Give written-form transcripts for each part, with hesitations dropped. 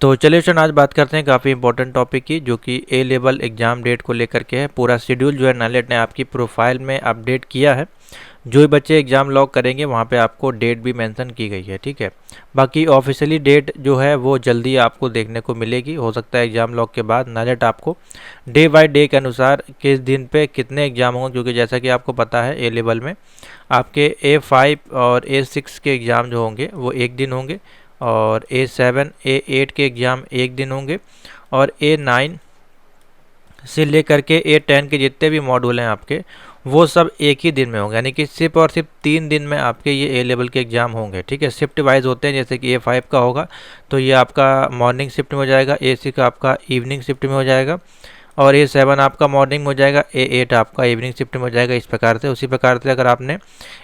तो चलिए स्टूडेंट, आज बात करते हैं काफ़ी इंपॉर्टेंट टॉपिक की, जो कि ए लेवल एग्ज़ाम डेट को लेकर के है। पूरा शेड्यूल जो है नाइलेट ने आपकी प्रोफाइल में अपडेट किया है। जो भी बच्चे एग्ज़ाम लॉग करेंगे वहाँ पे आपको डेट भी मेंशन की गई है, ठीक है। बाकी ऑफिशियली डेट जो है वो जल्दी आपको देखने को मिलेगी। हो सकता है एग्ज़ाम लॉग के बाद नाइलेट आपको डे बाय डे के अनुसार किस दिन पे कितने एग्ज़ाम होंगे, क्योंकि जैसा कि आपको पता है ए लेवल में आपके A5 और A6 के एग्ज़ाम जो होंगे वो एक दिन होंगे, और A7 A8 के एग्ज़ाम एक दिन होंगे, और A9 से लेकर के A10 के जितने भी मॉड्यूल हैं आपके वो सब एक ही दिन में होंगे। यानी कि सिर्फ और सिर्फ 3 दिन में आपके ये ए लेवल के एग्ज़ाम होंगे, ठीक है। शिफ्ट वाइज होते हैं, जैसे कि A5 का होगा तो ये आपका मॉर्निंग शिफ्ट में हो जाएगा, A6 का आपका इवनिंग शिफ्ट में हो जाएगा, और A7 आपका मॉर्निंग में हो जाएगा, A8 आपका इवनिंग शिफ्ट में हो जाएगा। इस प्रकार से, उसी प्रकार से अगर आपने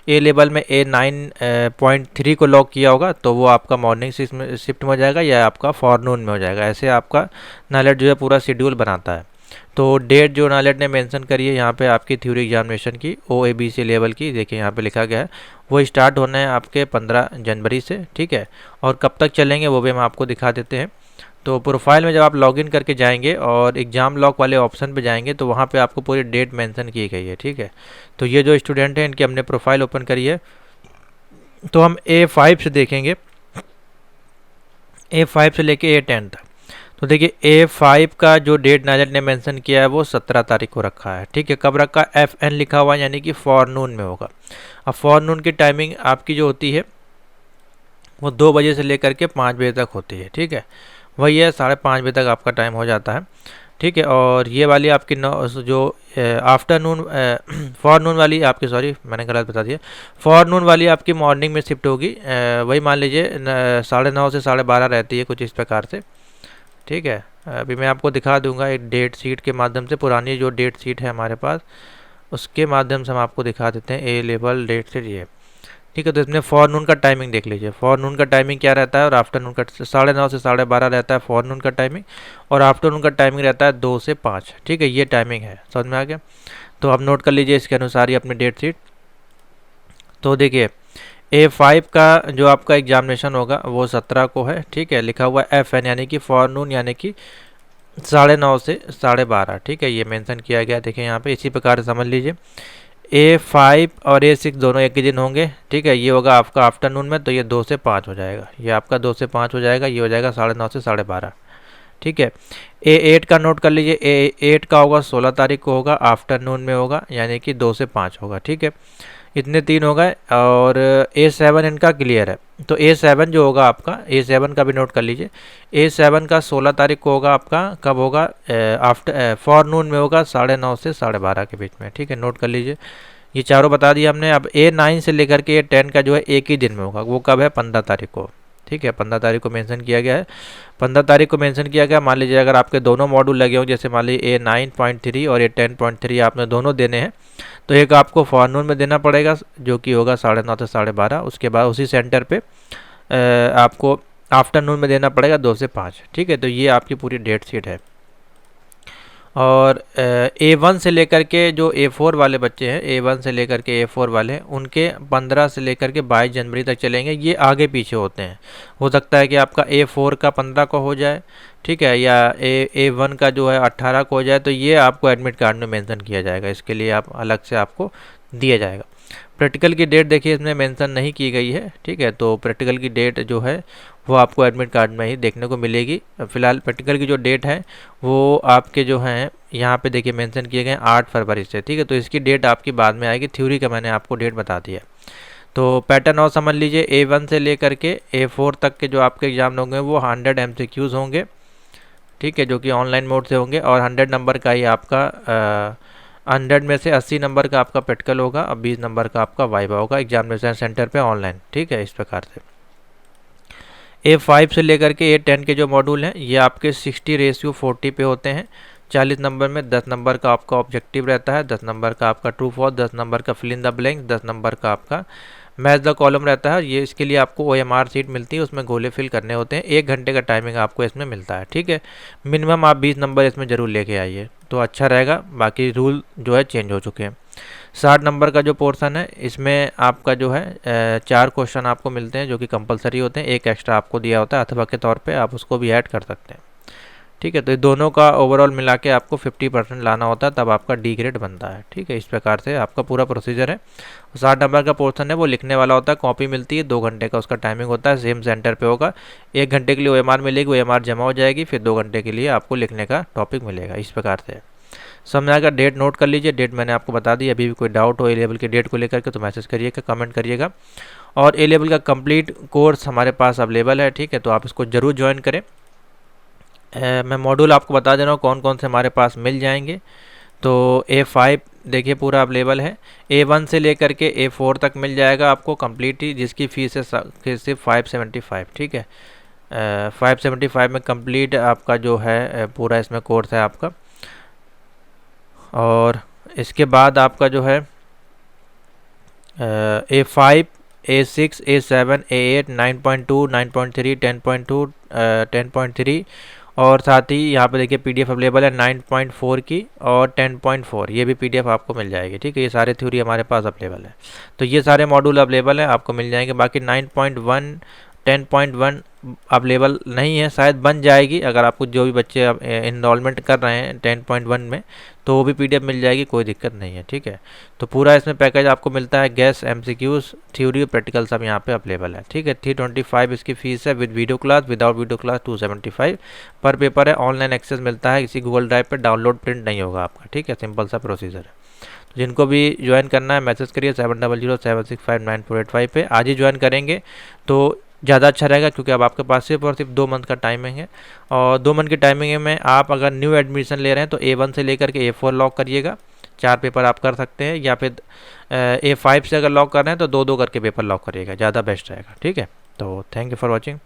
ए लेवल में A9.3 को लॉक किया होगा तो वो आपका मॉर्निंग शिफ्ट में हो जाएगा या आपका फॉरनून में हो जाएगा। ऐसे आपका नाइलेट जो है पूरा शेड्यूल बनाता है। तो डेट जो नाइलेट ने मेंशन करी है यहाँ पे आपकी थ्योरी एग्जामिनेशन की OABC लेवल की, देखिए यहाँ पे लिखा गया है, वो स्टार्ट होना है आपके 15 जनवरी से, ठीक है। और कब तक चलेंगे वो भी हम आपको दिखा देते हैं। तो प्रोफाइल में जब आप लॉगिन करके जाएंगे और एग्ज़ाम लॉक वाले ऑप्शन पे जाएंगे तो वहाँ पे आपको पूरी डेट मेंशन की गई है, ठीक है। तो ये जो स्टूडेंट हैं इनकी हमने प्रोफाइल ओपन करी है, तो हम A5 से देखेंगे, A5 से लेके A10 तक। तो देखिए A5 का जो डेट नाइलेट ने मेंशन किया है वो 17 तारीख को रखा है, ठीक है। कब रखा? FN लिखा हुआ है, यानी कि फॉरनून में होगा। अब फॉरनून की टाइमिंग आपकी जो होती है वो 2 बजे से लेकर के 5 बजे तक होती है, ठीक है। वही है, 5:30 बजे तक आपका टाइम हो जाता है, ठीक है। और ये वाली आपकी जो आफ्टरनून फॉरनून वाली आपकी, सॉरी मैंने गलत बता दिया, फॉरनून वाली आपकी मॉर्निंग में शिफ्ट होगी। वही मान लीजिए 9:30 से 12:30 रहती है, कुछ इस प्रकार से, ठीक है। अभी मैं आपको दिखा दूंगा एक डेट शीट के माध्यम से, पुरानी जो डेट शीट है हमारे पास उसके माध्यम से हम आपको दिखा देते हैं ए लेवल डेट शीट ये, ठीक है। तो इसमें फॉरनून का टाइमिंग देख लीजिए, फॉरनून का टाइमिंग क्या रहता है, और आफ्टरनून का 9:30 से 12:30 रहता है फॉरनून का टाइमिंग, और आफ्टरनून का टाइमिंग रहता है 2 से 5, ठीक है। ये टाइमिंग है, समझ में आ गया। तो आप नोट कर लीजिए इसके अनुसार ही अपनी डेट शीट। तो देखिए A5 का जो आपका एग्जामिनेशन होगा वो 17 को है, ठीक है। लिखा हुआ FN यानी कि फॉरनून, यानी कि 9:30 से 12:30, ठीक है। ये मेंशन किया गया, देखिए यहाँ पे, इसी प्रकार से समझ लीजिए। A5 और A6 दोनों एक ही दिन होंगे, ठीक है। ये होगा आपका आफ्टरनून में, तो ये 2 से 5 हो जाएगा, ये आपका 2 से 5 हो जाएगा, ये हो जाएगा 9:30 से 12:30, ठीक है। A8 का नोट कर लीजिए, A8 का होगा 16 तारीख को होगा, आफ्टरनून में होगा, यानी कि 2 से 5 होगा, ठीक है। इतने 3 हो गए, और A7 इनका क्लियर है। तो A7 जो होगा आपका, A7 का भी नोट कर लीजिए। A7 का 16 तारीख को होगा आपका, कब होगा? आफ्टर फॉरनून में होगा, 9:30 से 12:30 के बीच में, ठीक है। नोट कर लीजिए, ये चारों बता दिए हमने। अब A9 से लेकर के A10 का जो है एक ही दिन में होगा, वो कब है? 15 तारीख को, ठीक है। 15 तारीख को मेंशन किया गया है, 15 तारीख को मेंशन किया गया। मान लीजिए अगर आपके दोनों मॉड्यूल लगे हों, जैसे मान लीजिए A9.3 और A10.3 आपने दोनों देने हैं, तो एक आपको फॉरनून में देना पड़ेगा जो कि होगा 9:30 से 12:30। उसके बाद उसी सेंटर पे आपको आफ्टरनून में देना पड़ेगा 2 से 5, ठीक है। तो ये आपकी पूरी डेट शीट है। और A1 से लेकर के जो A4 वाले बच्चे हैं, A1 से लेकर के A4 वाले, उनके 15 से लेकर के 22 जनवरी तक चलेंगे। ये आगे पीछे होते हैं, हो सकता है कि आपका A4 का 15 को हो जाए, ठीक है, या A1 का जो है 18 को हो जाए। तो ये आपको एडमिट कार्ड में मेंशन किया जाएगा, इसके लिए आप अलग से आपको दिया जाएगा। प्रैक्टिकल की डेट देखिए इसमें मेंशन नहीं की गई है, ठीक है। तो प्रैक्टिकल की डेट जो है वो आपको एडमिट कार्ड में ही देखने को मिलेगी। फिलहाल प्रैक्टिकल की जो डेट है वो आपके जो हैं यहाँ पे देखिए मेंशन किए गए 8 फरवरी से, ठीक है। तो इसकी डेट आपकी बाद में आएगी, थ्योरी का मैंने आपको डेट बता दिया। तो पैटर्न और समझ लीजिए, A1 से लेकर के A4 तक के जो आपके एग्जाम होंगे वो 100 MCQs होंगे, ठीक है, जो कि ऑनलाइन मोड से होंगे, और 100 नंबर का ही आपका 100 में से 80 नंबर का आपका प्रैक्टिकल होगा, और 20 नंबर का आपका वाइवा होगा एग्जामिनेशन सेंटर पे ऑनलाइन, ठीक है। इस प्रकार से A5 से लेकर के A10 के जो मॉड्यूल हैं ये आपके 60:40 पे होते हैं। 40 नंबर में 10 नंबर का आपका ऑब्जेक्टिव रहता है, 10 नंबर का आपका ट्रू फॉल्स, 10 नंबर का fill in the blank, 10 number का आपका मैच द कॉलम रहता है। ये इसके लिए आपको OMR सीट मिलती है, उसमें गोले फिल करने होते हैं। 1 घंटे का टाइमिंग आपको इसमें मिलता है, ठीक है। मिनिमम आप 20 नंबर इसमें ज़रूर लेके आइए तो अच्छा रहेगा, बाकी रूल जो है चेंज हो चुके हैं। 60 नंबर का जो पोर्शन है इसमें आपका जो है 4 क्वेश्चन आपको मिलते हैं जो कि कंपलसरी होते हैं, एक एक्स्ट्रा आपको दिया होता है अथवा के तौर पे, आप उसको भी ऐड कर सकते हैं। ठीक है, तो ये दोनों का ओवरऑल मिला के आपको 50% लाना होता है, तब आपका डी ग्रेड बनता है। ठीक है, इस प्रकार से आपका पूरा प्रोसीजर है। 60 नंबर का पोर्शन है वो लिखने वाला होता है, कॉपी मिलती है, 2 घंटे का उसका टाइमिंग होता है, सेम सेंटर पे होगा। 1 घंटे के लिए OMR मिलेगी, OMR जमा हो जाएगी, फिर 2 घंटे के लिए आपको लिखने का टॉपिक मिलेगा। इस प्रकार से समझ आएगा। डेट नोट कर लीजिए, डेट मैंने आपको बता दी। अभी भी कोई डाउट हो ए लेवल की डेट को लेकर के तो मैसेज करिएगा, कमेंट करिएगा। और ए लेवल का कंप्लीट कोर्स हमारे पास अवेलेबल है। ठीक है, तो आप इसको ज़रूर ज्वाइन करें। मैं मॉड्यूल आपको बता दे रहा हूँ कौन कौन से हमारे पास मिल जाएंगे। तो A5 देखिए पूरा अवेलेबल है, A1 से लेकर के A4 तक मिल जाएगा आपको कंप्लीट ही, जिसकी फ़ीस है सिर्फ 575। ठीक है, 575 में कंप्लीट आपका जो है पूरा इसमें कोर्स है आपका। और इसके बाद आपका जो है A5, A6, A7, A8, 9.2, 9.3, 10.2, 10.3 और साथ ही यहाँ पे देखिए PDF अवेलेबल है 9.4 की और 10.4, ये भी PDF आपको मिल जाएगी। ठीक है, ये सारे थ्योरी हमारे पास अवेलेबल है, तो ये सारे मॉड्यूल अवेलेबल हैं, आपको मिल जाएंगे। बाकी 9.1, 10.1 अवेलेबल नहीं है, शायद बन जाएगी अगर आपको जो भी बच्चे इनरोलमेंट कर रहे हैं 10.1 में, तो वो भी PDF मिल जाएगी, कोई दिक्कत नहीं है। ठीक है, तो पूरा इसमें पैकेज आपको मिलता है, गैस, MCQs, थ्योरी और प्रैक्टिकल सब यहाँ पे अवेलेबल है। ठीक है, 325 इसकी फीस है, with video class, without video class 275 पर पेपर है। ऑनलाइन एक्सेस मिलता है, किसी गूगल ड्राइव पर डाउनलोड प्रिंट नहीं होगा आपका। ठीक है, सिंपल सा प्रोसीजर है। तो जिनको भी ज्वाइन करना है मैसेज करिए 7007659485 पे। आज ही ज्वाइन करेंगे तो ज़्यादा अच्छा रहेगा, क्योंकि अब आपके पास सिर्फ और सिर्फ 2 मंथ का टाइमिंग है। और 2 मंथ की टाइमिंग में आप अगर न्यू एडमिशन ले रहे हैं तो A1 से लेकर के A4 लॉक करिएगा, 4 पेपर आप कर सकते हैं, या फिर A5 से अगर लॉक कर रहे हैं तो 2-2 करके पेपर लॉक करिएगा, ज़्यादा बेस्ट रहेगा। ठीक है, तो थैंक यू फॉर वॉचिंग।